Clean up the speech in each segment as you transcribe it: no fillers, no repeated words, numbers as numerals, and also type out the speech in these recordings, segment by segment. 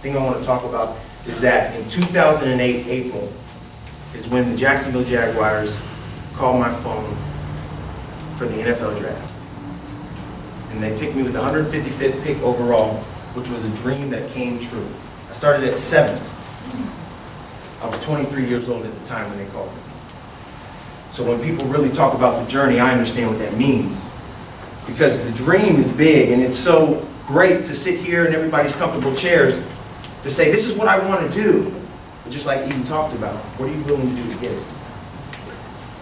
thing I want to talk about is that in 2008, April, is when the Jacksonville Jaguars called my phone for the NFL draft. And they picked me with the 155th pick overall, which was a dream that came true. I started at 7. I was 23 years old at the time when they called me. So when people really talk about the journey, I understand what that means. Because the dream is big, and it's so great to sit here in everybody's comfortable chairs to say, this is what I want to do. But just like Eden talked about, what are you willing to do to get it?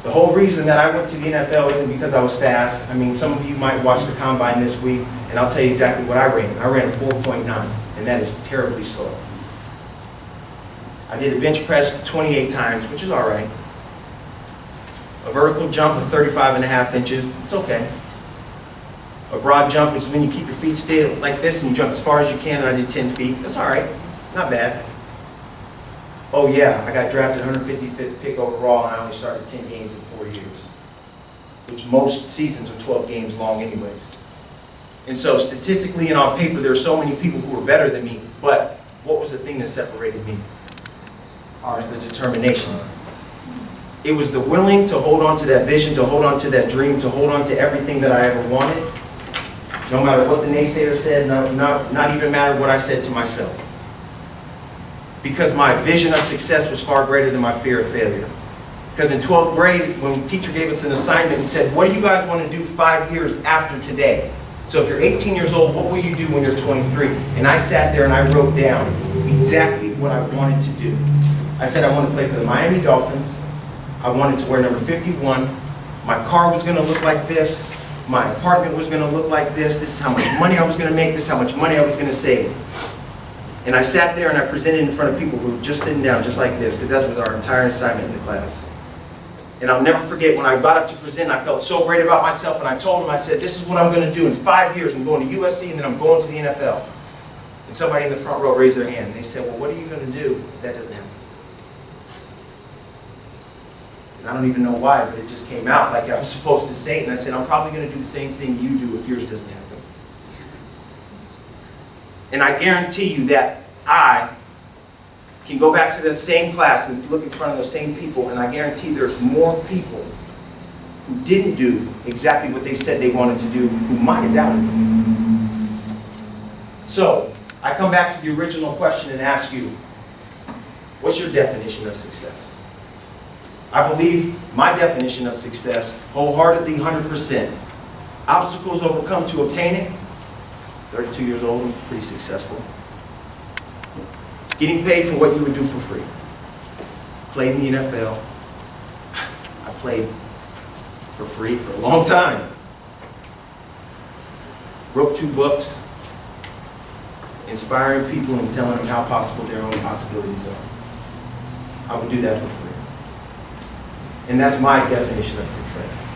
The whole reason that I went to the NFL isn't because I was fast. I mean, some of you might watch the combine this week, and I'll tell you exactly what I ran. I ran a 4.9, and that is terribly slow. I did a bench press 28 times, which is all right. A vertical jump of 35.5 inches, it's okay. A broad jump is when you keep your feet still like this and you jump as far as you can, and I did 10 feet. That's all right, not bad. Oh yeah, I got drafted 155th pick overall, and I only started 10 games in 4 years, which most seasons are 12 games long anyways. And so statistically and on paper, there are so many people who were better than me, but what was the thing that separated me? It was the determination. It was the willing to hold on to that vision, to hold on to that dream, to hold on to everything that I ever wanted, no matter what the naysayer said, not even matter what I said to myself. Because my vision of success was far greater than my fear of failure. Because in 12th grade, when the teacher gave us an assignment and said, what do you guys want to do 5 years after today? So if you're 18 years old, what will you do when you're 23? And I sat there and I wrote down exactly what I wanted to do. I said I wanted to play for the Miami Dolphins. I wanted to wear number 51. My car was going to look like this. My apartment was going to look like this. This is how much money I was going to make. This is how much money I was going to save. And I sat there and I presented in front of people who were just sitting down just like this, because that was our entire assignment in the class. And I'll never forget when I got up to present, I felt so great about myself, and I told them, I said, this is what I'm going to do in 5 years. I'm going to USC, and then I'm going to the NFL. And somebody in the front row raised their hand. They said, well, what are you going to do if that doesn't happen? And I don't even know why, but it just came out like I was supposed to say it. And I said, I'm probably going to do the same thing you do if yours doesn't happen. And I guarantee you that I can go back to that same class and look in front of those same people, and I guarantee there's more people who didn't do exactly what they said they wanted to do, who might have doubted them. So, I come back to the original question and ask you, what's your definition of success? I believe my definition of success, wholeheartedly, 100%. Obstacles overcome to obtain it. 32 years old, I'm pretty successful. Getting paid for what you would do for free. Played in the NFL. I played for free for a long time. Wrote 2 books, inspiring people and telling them how possible their own possibilities are. I would do that for free. And that's my definition of success.